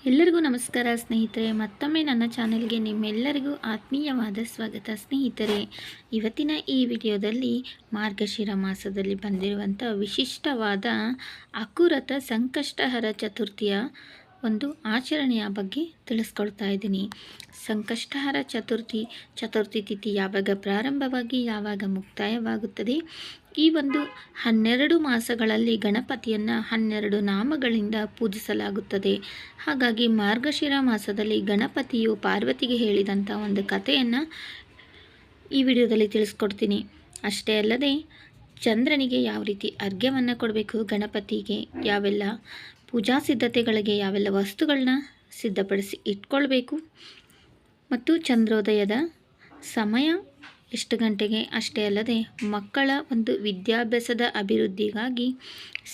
ಎಲ್ಲರಿಗೂ ನಮಸ್ಕಾರ ಸ್ನೇಹಿತರೆ. ಮತ್ತೊಮ್ಮೆ ನನ್ನ ಚಾನೆಲ್ಗೆ ನಿಮ್ಮೆಲ್ಲರಿಗೂ ಆತ್ಮೀಯವಾದ ಸ್ವಾಗತ ಸ್ನೇಹಿತರೆ. ಇವತ್ತಿನ ಈ ವಿಡಿಯೋದಲ್ಲಿ ಮಾರ್ಗಶಿರ ಮಾಸದಲ್ಲಿ ಬಂದಿರುವಂಥ ವಿಶಿಷ್ಟವಾದ ಅಕುರತ ಸಂಕಷ್ಟಹರ ಚತುರ್ಥಿಯ ಒಂದು ಆಚರಣೆಯ ಬಗ್ಗೆ ತಿಳಿಸ್ಕೊಳ್ತಾ ಇದ್ದೀನಿ. ಸಂಕಷ್ಟಹರ ಚತುರ್ಥಿ ತಿಥಿ ಯಾವಾಗ ಪ್ರಾರಂಭವಾಗಿ ಯಾವಾಗ ಮುಕ್ತಾಯವಾಗುತ್ತದೆ? ಈ ಒಂದು 12 ಮಾಸಗಳಲ್ಲಿ ಗಣಪತಿಯನ್ನು 12 ನಾಮಗಳಿಂದ ಪೂಜಿಸಲಾಗುತ್ತದೆ. ಹಾಗಾಗಿ ಮಾರ್ಗಶಿರ ಮಾಸದಲ್ಲಿ ಗಣಪತಿಯು ಪಾರ್ವತಿಗೆ ಹೇಳಿದಂಥ ಒಂದು ಕಥೆಯನ್ನು ಈ ವಿಡಿಯೋದಲ್ಲಿ ತಿಳಿಸ್ಕೊಡ್ತೀನಿ. ಅಷ್ಟೇ ಅಲ್ಲದೆ ಚಂದ್ರನಿಗೆ ಯಾವ ರೀತಿ ಅರ್ಘ್ಯವನ್ನು ಕೊಡಬೇಕು, ಗಣಪತಿಗೆ ಯಾವೆಲ್ಲ ಪೂಜಾ ಸಿದ್ಧತೆಗಳಿಗೆ ಯಾವೆಲ್ಲ ವಸ್ತುಗಳನ್ನ ಸಿದ್ಧಪಡಿಸಿ ಇಟ್ಕೊಳ್ಬೇಕು, ಮತ್ತು ಚಂದ್ರೋದಯದ ಸಮಯ ಎಷ್ಟು ಗಂಟೆಗೆ, ಅಷ್ಟೇ ಅಲ್ಲದೆ ಮಕ್ಕಳ ಒಂದು ವಿದ್ಯಾಭ್ಯಾಸದ ಅಭಿವೃದ್ಧಿಗಾಗಿ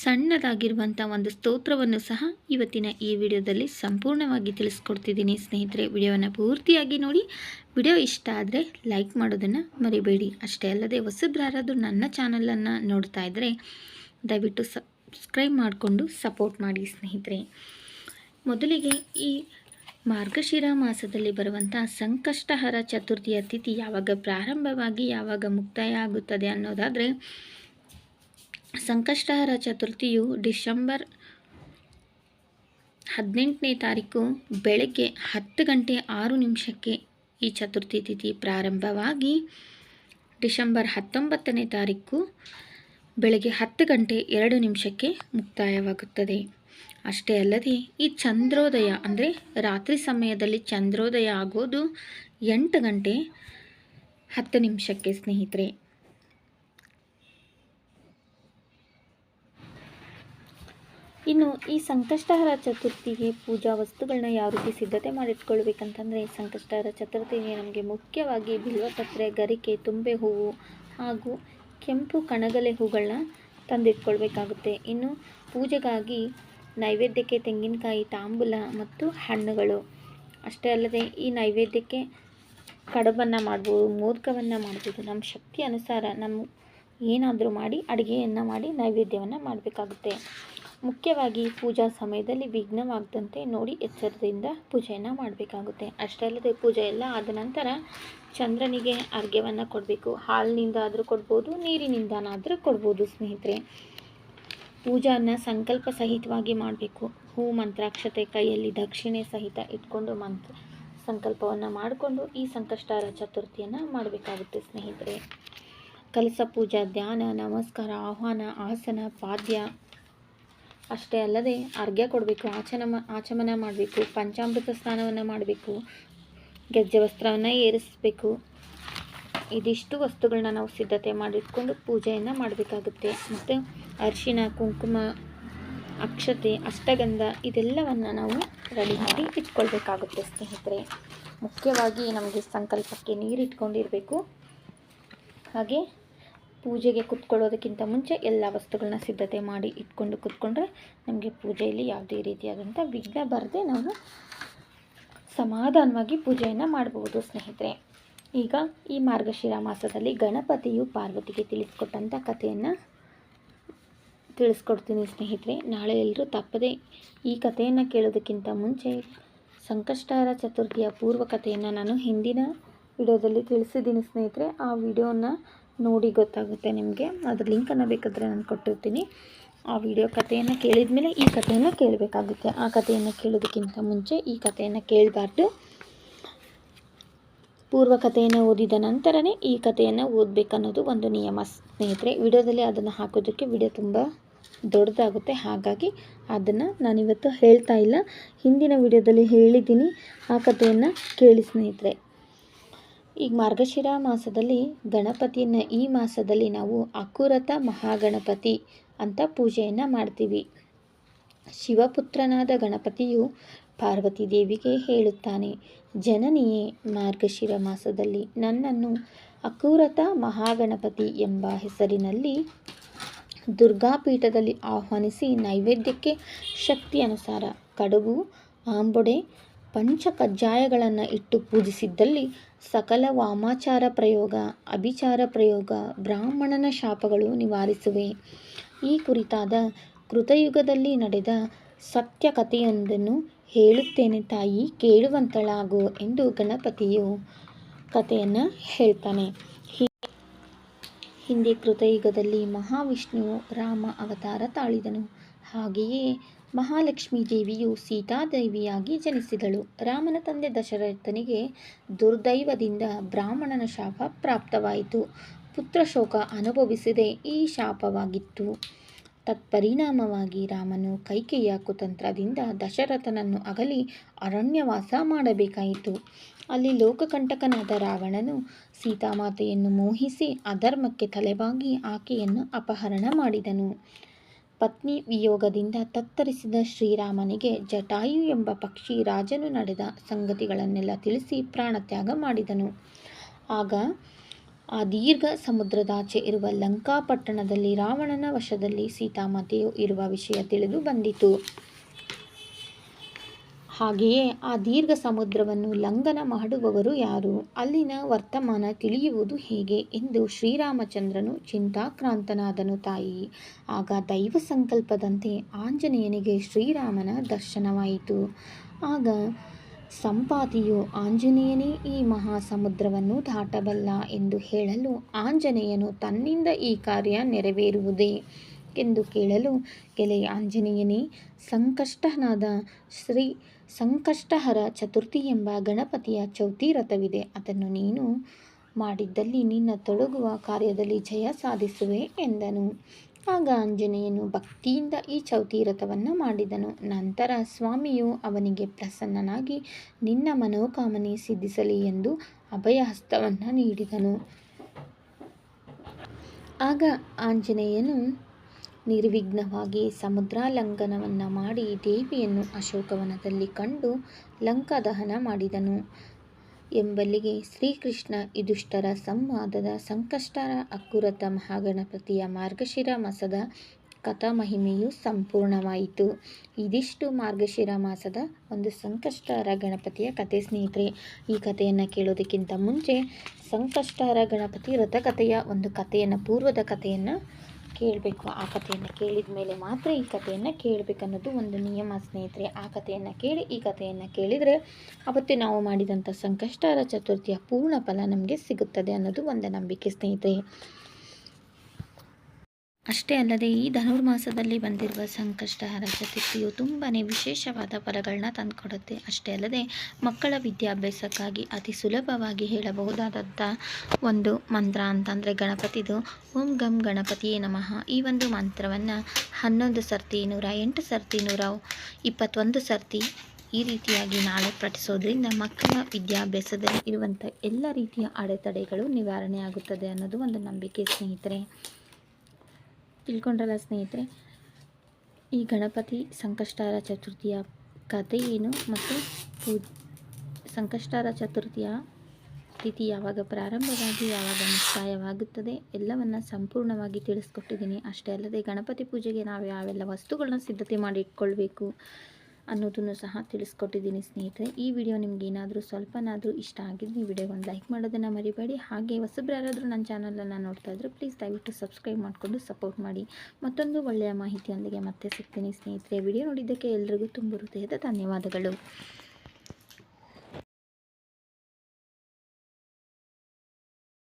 ಸಣ್ಣದಾಗಿರುವಂಥ ಒಂದು ಸ್ತೋತ್ರವನ್ನು ಸಹ ಇವತ್ತಿನ ಈ ವಿಡಿಯೋದಲ್ಲಿ ಸಂಪೂರ್ಣವಾಗಿ ತಿಳಿಸ್ಕೊಡ್ತಿದ್ದೀನಿ ಸ್ನೇಹಿತರೆ. ವಿಡಿಯೋವನ್ನು ಪೂರ್ತಿಯಾಗಿ ನೋಡಿ. ವಿಡಿಯೋ ಇಷ್ಟ ಆದರೆ ಲೈಕ್ ಮಾಡೋದನ್ನು ಮರಿಬೇಡಿ. ಅಷ್ಟೇ ಅಲ್ಲದೆ ಹೊಸಬ್ರಾರಾದರೂ ನನ್ನ ಚಾನಲನ್ನು ನೋಡ್ತಾ ಇದ್ದರೆ ದಯವಿಟ್ಟು ಸಬ್ಸ್ಕ್ರೈಬ್ ಮಾಡಿಕೊಂಡು ಸಪೋರ್ಟ್ ಮಾಡಿ ಸ್ನೇಹಿತರೆ. ಮೊದಲಿಗೆ ಈ ಮಾರ್ಗಶಿರ ಮಾಸದಲ್ಲಿ ಬರುವಂಥ ಸಂಕಷ್ಟಹರ ಚತುರ್ಥಿಯ ತಿಥಿ ಯಾವಾಗ ಪ್ರಾರಂಭವಾಗಿ ಯಾವಾಗ ಮುಕ್ತಾಯ ಆಗುತ್ತದೆ ಅನ್ನೋದಾದರೆ, ಸಂಕಷ್ಟಹರ ಚತುರ್ಥಿಯು ಡಿಸೆಂಬರ್ 18ನೇ ತಾರೀಕು ಬೆಳಗ್ಗೆ 10 ಗಂಟೆ 6 ನಿಮಿಷಕ್ಕೆ ಈ ಚತುರ್ಥಿ ತಿಥಿ ಪ್ರಾರಂಭವಾಗಿ ಡಿಸೆಂಬರ್ 19ನೇ ತಾರೀಕು ಬೆಳಗ್ಗೆ 10 ಗಂಟೆ 2 ನಿಮಿಷಕ್ಕೆ ಮುಕ್ತಾಯವಾಗುತ್ತದೆ. ಅಷ್ಟೇ ಅಲ್ಲದೆ ಈ ಚಂದ್ರೋದಯ ಅಂದರೆ ರಾತ್ರಿ ಸಮಯದಲ್ಲಿ ಚಂದ್ರೋದಯ ಆಗೋದು 8 ಗಂಟೆ 10 ನಿಮಿಷಕ್ಕೆ ಸ್ನೇಹಿತರೆ. ಇನ್ನು ಈ ಸಂಕಷ್ಟಹರ ಚತುರ್ಥಿಗೆ ಪೂಜಾ ವಸ್ತುಗಳನ್ನ ಯಾವ ರೀತಿ ಸಿದ್ಧತೆ ಮಾಡಿಟ್ಕೊಳ್ಬೇಕಂತಂದರೆ, ಸಂಕಷ್ಟಹರ ಚತುರ್ಥಿಗೆ ನಮಗೆ ಮುಖ್ಯವಾಗಿ ಬಿಲ್ವಪತ್ರೆ, ಗರಿಕೆ, ತುಂಬೆ ಹೂವು ಹಾಗೂ ಕೆಂಪು ಕಣಗಲೆ ಹೂಗಳನ್ನ ತಂದಿಟ್ಕೊಳ್ಬೇಕಾಗುತ್ತೆ. ಇನ್ನು ಪೂಜೆಗಾಗಿ ನೈವೇದ್ಯಕ್ಕೆ ತೆಂಗಿನಕಾಯಿ, ತಾಂಬೂಲ ಮತ್ತು ಹಣ್ಣುಗಳು. ಅಷ್ಟೇ ಅಲ್ಲದೆ ಈ ನೈವೇದ್ಯಕ್ಕೆ ಕಡುಬನ್ನು ಮಾಡ್ಬೋದು, ಮೋದಕವನ್ನು ಮಾಡ್ಬೋದು. ನಮ್ಮ ಶಕ್ತಿ ಅನುಸಾರ ನಮ್ಮ ಏನಾದರೂ ಮಾಡಿ ಅಡುಗೆಯನ್ನು ಮಾಡಿ ನೈವೇದ್ಯವನ್ನು ಮಾಡಬೇಕಾಗುತ್ತೆ. ಮುಖ್ಯವಾಗಿ ಪೂಜಾ ಸಮಯದಲ್ಲಿ ವಿಘ್ನವಾಗದಂತೆ ನೋಡಿ ಎಚ್ಚರದಿಂದ ಪೂಜೆಯನ್ನು ಮಾಡಬೇಕಾಗುತ್ತೆ. ಅಷ್ಟೇ ಅಲ್ಲದೆ ಪೂಜೆ ಎಲ್ಲ ಆದ ನಂತರ ಚಂದ್ರನಿಗೆ ಅರ್ಘ್ಯವನ್ನು ಕೊಡಬೇಕು. ಹಾಲಿನಿಂದ ಆದರೂ ಕೊಡ್ಬೋದು, ನೀರಿನಿಂದನಾದರೂ ಕೊಡ್ಬೋದು ಸ್ನೇಹಿತರೆ. ಪೂಜಾನ ಸಂಕಲ್ಪ ಸಹಿತವಾಗಿ ಮಾಡಬೇಕು. ಹೂ, ಮಂತ್ರಾಕ್ಷತೆ, ಕೈಯಲ್ಲಿ ದಕ್ಷಿಣೆ ಸಹಿತ ಇಟ್ಕೊಂಡು ಸಂಕಲ್ಪವನ್ನು ಮಾಡಿಕೊಂಡು ಈ ಸಂಕಷ್ಟಹರ ಚತುರ್ಥಿಯನ್ನು ಮಾಡಬೇಕಾಗುತ್ತೆ ಸ್ನೇಹಿತರೆ. ಕಲಸ ಪೂಜಾ, ಧ್ಯಾನ, ನಮಸ್ಕಾರ, ಆಹ್ವಾನ, ಆಸನ, ಪಾದ್ಯ. ಅಷ್ಟೇ ಅಲ್ಲದೆ ಅರ್ಘ್ಯ ಕೊಡಬೇಕು, ಆಚಮನ ಮಾಡಬೇಕು, ಪಂಚಾಮೃತ ಸ್ನಾನವನ್ನು ಮಾಡಬೇಕು, ಗೆಜ್ಜೆ ವಸ್ತ್ರವನ್ನು ಏರಿಸಬೇಕು. ಇದಿಷ್ಟು ವಸ್ತುಗಳನ್ನ ನಾವು ಸಿದ್ಧತೆ ಮಾಡಿಟ್ಕೊಂಡು ಪೂಜೆಯನ್ನು ಮಾಡಬೇಕಾಗುತ್ತೆ. ಮತ್ತು ಅರಿಶಿನ, ಕುಂಕುಮ, ಅಕ್ಷತೆ, ಅಷ್ಟಗಂಧ ಇದೆಲ್ಲವನ್ನು ನಾವು ರೆಡಿ ಮಾಡಿ ಇಟ್ಕೊಳ್ಬೇಕಾಗುತ್ತೆ ಸ್ನೇಹಿತರೆ. ಮುಖ್ಯವಾಗಿ ನಮಗೆ ಸಂಕಲ್ಪಕ್ಕೆ ನೀರಿಟ್ಕೊಂಡಿರಬೇಕು. ಹಾಗೆ ಪೂಜೆಗೆ ಕುತ್ಕೊಳ್ಳೋದಕ್ಕಿಂತ ಮುಂಚೆ ಎಲ್ಲ ವಸ್ತುಗಳನ್ನ ಸಿದ್ಧತೆ ಮಾಡಿ ಇಟ್ಕೊಂಡು ಕುತ್ಕೊಂಡ್ರೆ ನಮಗೆ ಪೂಜೆಯಲ್ಲಿ ಯಾವುದೇ ರೀತಿಯಾದಂಥ ವಿಘ್ನ ಬರದೆ ನಾವು ಸಮಾಧಾನವಾಗಿ ಪೂಜೆಯನ್ನು ಮಾಡಬಹುದು ಸ್ನೇಹಿತರೆ. ಈಗ ಈ ಮಾರ್ಗಶಿರ ಮಾಸದಲ್ಲಿ ಗಣಪತಿಯು ಪಾರ್ವತಿಗೆ ತಿಳಿಸ್ಕೊಟ್ಟಂಥ ಕಥೆಯನ್ನು ತಿಳಿಸ್ಕೊಡ್ತೀನಿ ಸ್ನೇಹಿತರೆ. ನಾಳೆ ಎಲ್ಲರೂ ತಪ್ಪದೆ ಈ ಕಥೆಯನ್ನು ಕೇಳೋದಕ್ಕಿಂತ ಮುಂಚೆ ಸಂಕಷ್ಟಹರ ಚತುರ್ಥಿಯ ಪೂರ್ವ ಕಥೆಯನ್ನು ನಾನು ಹಿಂದಿನ ವಿಡಿಯೋದಲ್ಲಿ ತಿಳಿಸಿದ್ದೀನಿ ಸ್ನೇಹಿತರೆ. ಆ ವಿಡಿಯೋನ ನೋಡಿ ಗೊತ್ತಾಗುತ್ತೆ ನಿಮಗೆ. ಅದ್ರ ಲಿಂಕನ್ನು ಬೇಕಾದರೆ ನಾನು ಕೊಟ್ಟಿರ್ತೀನಿ. ಆ ವಿಡಿಯೋ ಕಥೆಯನ್ನು ಕೇಳಿದ ಮೇಲೆ ಈ ಕಥೆಯನ್ನು ಕೇಳಬೇಕಾಗುತ್ತೆ. ಆ ಕಥೆಯನ್ನು ಕೇಳೋದಕ್ಕಿಂತ ಮುಂಚೆ ಈ ಕಥೆಯನ್ನು ಕೇಳಬಾರ್ದು. ಪೂರ್ವ ಕಥೆಯನ್ನು ಓದಿದ ನಂತರನೇ ಈ ಕಥೆಯನ್ನು ಓದಬೇಕನ್ನೋದು ಒಂದು ನಿಯಮ ಸ್ನೇಹಿತರೆ. ವಿಡಿಯೋದಲ್ಲಿ ಅದನ್ನು ಹಾಕೋದಕ್ಕೆ ವಿಡಿಯೋ ತುಂಬ ದೊಡ್ಡದಾಗುತ್ತೆ. ಹಾಗಾಗಿ ಅದನ್ನು ನಾನಿವತ್ತು ಹೇಳ್ತಾ ಇಲ್ಲ. ಹಿಂದಿನ ವಿಡಿಯೋದಲ್ಲಿ ಹೇಳಿದ್ದೀನಿ. ಆ ಕಥೆಯನ್ನು ಕೇಳಿ ಸ್ನೇಹಿತರೆ. ಈಗ ಮಾರ್ಗಶಿರ ಮಾಸದಲ್ಲಿ ಗಣಪತಿಯನ್ನು ಈ ಮಾಸದಲ್ಲಿ ನಾವು ಅಕುರತ ಮಹಾಗಣಪತಿ ಅಂತ ಪೂಜೆಯನ್ನು ಮಾಡ್ತೀವಿ. ಶಿವಪುತ್ರನಾದ ಗಣಪತಿಯು ಪಾರ್ವತಿ ದೇವಿಗೆ ಹೇಳುತ್ತಾನೆ, ಜನನಿಯೇ, ಮಾರ್ಗಶಿರ ಮಾಸದಲ್ಲಿ ನನ್ನನ್ನು ಅಕುರತ ಮಹಾಗಣಪತಿ ಎಂಬ ಹೆಸರಿನಲ್ಲಿ ದುರ್ಗಾಪೀಠದಲ್ಲಿ ಆಹ್ವಾನಿಸಿ ನೈವೇದ್ಯಕ್ಕೆ ಶಕ್ತಿ ಅನುಸಾರ ಕಡುಬು, ಆಂಬೊಡೆ, ಪಂಚಕಜ್ಜಾಯಗಳನ್ನು ಇಟ್ಟು ಪೂಜಿಸಿದ್ದಲ್ಲಿ ಸಕಲ ವಾಮಾಚಾರ ಪ್ರಯೋಗ, ಅಭಿಚಾರ ಪ್ರಯೋಗ, ಬ್ರಾಹ್ಮಣನ ಶಾಪಗಳು ನಿವಾರಿಸುವೆ. ಈ ಕುರಿತಾದ ಕೃತಯುಗದಲ್ಲಿ ನಡೆದ ಸತ್ಯ ಕಥೆಯೊಂದನ್ನು ಹೇಳುತ್ತೇನೆ ತಾಯಿ, ಕೇಳುವಂತಳಾಗು ಎಂದು ಗಣಪತಿಯು ಕಥೆಯನ್ನು ಹೇಳ್ತಾನೆ. ಹಿಂದೆ ಕೃತಯುಗದಲ್ಲಿ ಮಹಾವಿಷ್ಣುವು ರಾಮ ಅವತಾರ ತಾಳಿದನು. ಹಾಗೆಯೇ ಮಹಾಲಕ್ಷ್ಮೀ ದೇವಿಯು ಸೀತಾದೇವಿಯಾಗಿ ಜನಿಸಿದಳು. ರಾಮನ ತಂದೆ ದಶರಥನಿಗೆ ದುರ್ದೈವದಿಂದ ಬ್ರಾಹ್ಮಣನ ಶಾಪ ಪ್ರಾಪ್ತವಾಯಿತು. ಪುತ್ರ ಶೋಕ ಅನುಭವಿಸಿದೆ ಈ ಶಾಪವಾಗಿತ್ತು. ತತ್ಪರಿಣಾಮವಾಗಿ ರಾಮನು ಕೈಕೆಯ ಕುತಂತ್ರದಿಂದ ದಶರಥನನ್ನು ಅಗಲಿ ಅರಣ್ಯವಾಸ ಮಾಡಬೇಕಾಯಿತು. ಅಲ್ಲಿ ಲೋಕಕಂಟಕನಾದ ರಾವಣನು ಸೀತಾಮಾತೆಯನ್ನು ಮೋಹಿಸಿ ಅಧರ್ಮಕ್ಕೆ ತಲೆಬಾಗಿ ಆಕೆಯನ್ನು ಅಪಹರಣ ಮಾಡಿದನು. ಪತ್ನಿ ವಿಯೋಗದಿಂದ ತತ್ತರಿಸಿದ ಶ್ರೀರಾಮನಿಗೆ ಜಟಾಯು ಎಂಬ ಪಕ್ಷಿ ರಾಜನು ನಡೆದ ಸಂಗತಿಗಳನ್ನೆಲ್ಲ ತಿಳಿಸಿ ಪ್ರಾಣತ್ಯಾಗ ಮಾಡಿದನು. ಆಗ ಆ ದೀರ್ಘ ಸಮುದ್ರದಾಚೆ ಇರುವ ಲಂಕಾಪಟ್ಟಣದಲ್ಲಿ ರಾವಣನ ವಶದಲ್ಲಿ ಸೀತಾಮಾತೆಯು ಇರುವ ವಿಷಯ ತಿಳಿದು ಬಂದಿತು. ಹಾಗೆಯೇ ಆ ದೀರ್ಘ ಸಮುದ್ರವನ್ನು ಲಂಘನ ಮಾಡುವವರು ಯಾರು, ಅಲ್ಲಿನ ವರ್ತಮಾನ ತಿಳಿಯುವುದು ಹೇಗೆ ಎಂದು ಶ್ರೀರಾಮಚಂದ್ರನು ಚಿಂತಾಕ್ರಾಂತನಾದನು. ತಾಯಿ, ಆಗ ದೈವ ಸಂಕಲ್ಪದಂತೆ ಆಂಜನೇಯನಿಗೆ ಶ್ರೀರಾಮನ ದರ್ಶನವಾಯಿತು. ಆಗ ಸಂಪಾತಿಯು ಆಂಜನೇಯನೇ ಈ ಮಹಾಸಮುದ್ರವನ್ನು ದಾಟಬಲ್ಲ ಎಂದು ಹೇಳಲು ಆಂಜನೇಯನು ತನ್ನಿಂದ ಈ ಕಾರ್ಯ ನೆರವೇರುವುದೇ ಎಂದು ಕೇಳಲು, ಗೆಳೆಯ ಆಂಜನೇಯನೇ, ಸಂಕಷ್ಟನಾದ ಶ್ರೀ ಸಂಕಷ್ಟಹರ ಚತುರ್ಥಿ ಎಂಬ ಗಣಪತಿಯ ಚೌತಿ ರಥವಿದೆ. ಅದನ್ನು ನೀನು ಮಾಡಿದ್ದಲ್ಲಿ ನಿನ್ನ ತೊಡಗುವ ಕಾರ್ಯದಲ್ಲಿ ಜಯ ಸಾಧಿಸುವೆ ಎಂದನು. ಆಗ ಆಂಜನೇಯನು ಭಕ್ತಿಯಿಂದ ಈ ಚೌತಿ ರಥವನ್ನು ಮಾಡಿದನು. ನಂತರ ಸ್ವಾಮಿಯು ಅವನಿಗೆ ಪ್ರಸನ್ನನಾಗಿ ನಿನ್ನ ಮನೋಕಾಮನೆ ಸಿದ್ಧಿಸಲಿ ಎಂದು ಅಭಯಹಸ್ತವನ್ನು ನೀಡಿದನು. ಆಗ ಆಂಜನೇಯನು ನಿರ್ವಿಘ್ನವಾಗಿ ಸಮುದ್ರಾಲಂಘನವನ್ನು ಮಾಡಿ ದೇವಿಯನ್ನು ಅಶೋಕವನದಲ್ಲಿ ಕಂಡು ಲಂಕಾದಹನ ಮಾಡಿದನು. ಎಂಬಲ್ಲಿಗೆ ಶ್ರೀಕೃಷ್ಣ ಯುಧಿಷ್ಠರ ಸಂವಾದದ ಸಂಕಷ್ಟಹರ ಅಕ್ಕುರಥ ಮಹಾಗಣಪತಿಯ ಮಾರ್ಗಶಿರ ಮಾಸದ ಕಥಾಮಹಿಮೆಯು ಸಂಪೂರ್ಣವಾಯಿತು. ಇದಿಷ್ಟು ಮಾರ್ಗಶಿರ ಮಾಸದ ಒಂದು ಸಂಕಷ್ಟಹರ ಗಣಪತಿಯ ಕಥೆ ಸ್ನೇಹಿತರೆ. ಈ ಕಥೆಯನ್ನು ಕೇಳೋದಕ್ಕಿಂತ ಮುಂಚೆ ಸಂಕಷ್ಟಹರ ಗಣಪತಿ ರಥಕಥೆಯ ಒಂದು ಕಥೆಯನ್ನು, ಪೂರ್ವದ ಕಥೆಯನ್ನು ಕೇಳಬೇಕು. ಆ ಕಥೆಯನ್ನು ಕೇಳಿದ ಮೇಲೆ ಮಾತ್ರ ಈ ಕಥೆಯನ್ನು ಕೇಳಬೇಕನ್ನೋದು ಒಂದು ನಿಯಮ ಸ್ನೇಹಿತರೆ. ಆ ಕಥೆಯನ್ನು ಕೇಳಿ ಈ ಕಥೆಯನ್ನು ಕೇಳಿದರೆ ಅವತ್ತು ನಾವು ಮಾಡಿದಂಥ ಸಂಕಷ್ಟಹರ ಚತುರ್ಥಿಯ ಪೂರ್ಣ ಫಲ ನಮಗೆ ಸಿಗುತ್ತದೆ ಅನ್ನೋದು ಒಂದು ನಂಬಿಕೆ ಸ್ನೇಹಿತರೆ. ಅಷ್ಟೇ ಅಲ್ಲದೆ ಈ ಧನುರ್ಮಾಸದಲ್ಲಿ ಬಂದಿರುವ ಸಂಕಷ್ಟಹರ ಚತುರ್ಥಿಯು ತುಂಬಾ ವಿಶೇಷವಾದ ಫಲಗಳನ್ನ ತಂದುಕೊಡುತ್ತೆ. ಅಷ್ಟೇ ಅಲ್ಲದೆ ಮಕ್ಕಳ ವಿದ್ಯಾಭ್ಯಾಸಕ್ಕಾಗಿ ಅತಿ ಸುಲಭವಾಗಿ ಹೇಳಬಹುದಾದಂಥ ಒಂದು ಮಂತ್ರ ಅಂತಂದರೆ ಗಣಪತಿದು ಓಂ ಗಂ ಗಣಪತಿಯೇ ನಮಃ. ಈ ಒಂದು ಮಂತ್ರವನ್ನು 11 ಸರ್ತಿ, 108 ಸರ್ತಿ, 121 ಸರ್ತಿ ಈ ರೀತಿಯಾಗಿ ನಾಳೆ ಪಠಿಸೋದ್ರಿಂದ ಮಕ್ಕಳ ವಿದ್ಯಾಭ್ಯಾಸದಲ್ಲಿ ಇರುವಂಥ ಎಲ್ಲ ರೀತಿಯ ಅಡೆತಡೆಗಳು ನಿವಾರಣೆ ಆಗುತ್ತದೆ ಅನ್ನೋದು ಒಂದು ನಂಬಿಕೆ ಸ್ನೇಹಿತರೆ. ತಿಳ್ಕೊಂಡ್ರಲ್ಲ ಸ್ನೇಹಿತರೆ, ಈ ಗಣಪತಿ ಸಂಕಷ್ಟಹರ ಚತುರ್ಥಿಯ ಕಥೆ ಏನು ಮತ್ತು ಸಂಕಷ್ಟಹರ ಚತುರ್ಥಿಯ ತಿಥಿ ಯಾವಾಗ ಪ್ರಾರಂಭವಾಗಿ ಯಾವಾಗ ಮುಕ್ತಾಯವಾಗುತ್ತದೆ ಎಲ್ಲವನ್ನು ಸಂಪೂರ್ಣವಾಗಿ ತಿಳಿಸ್ಕೊಟ್ಟಿದ್ದೀನಿ. ಅಷ್ಟೇ ಅಲ್ಲದೆ ಗಣಪತಿ ಪೂಜೆಗೆ ನಾವು ಯಾವೆಲ್ಲ ವಸ್ತುಗಳನ್ನ ಸಿದ್ಧತೆ ಮಾಡಿ ಇಟ್ಕೊಳ್ಬೇಕು ಅನ್ನೋದನ್ನು ಸಹ ತಿಳಿಸ್ಕೊಟ್ಟಿದ್ದೀನಿ ಸ್ನೇಹಿತರೆ. ಈ ವಿಡಿಯೋ ನಿಮ್ಗೆ ಏನಾದರೂ ಸ್ವಲ್ಪನಾದರೂ ಇಷ್ಟ ಆಗಿದ್ದು ಈ ವಿಡಿಯೋಗೆ ಒಂದು ಲೈಕ್ ಮಾಡೋದನ್ನು ಮರಿಬೇಡಿ. ಹಾಗೆ ಹೊಸಬ್ರು ಯಾರಾದರೂ ನನ್ನ ಚಾನಲನ್ನು ನೋಡ್ತಾ ಇದ್ದರೆ ಪ್ಲೀಸ್ ದಯವಿಟ್ಟು ಸಬ್ಸ್ಕ್ರೈಬ್ ಮಾಡಿಕೊಂಡು ಸಪೋರ್ಟ್ ಮಾಡಿ. ಮತ್ತೊಂದು ಒಳ್ಳೆಯ ಮಾಹಿತಿಯೊಂದಿಗೆ ಮತ್ತೆ ಸಿಗ್ತೀನಿ ಸ್ನೇಹಿತರೆ. ವಿಡಿಯೋ ನೋಡಿದ್ದಕ್ಕೆ ಎಲ್ರಿಗೂ ತುಂಬ ಹೃದಯದ ಧನ್ಯವಾದಗಳು.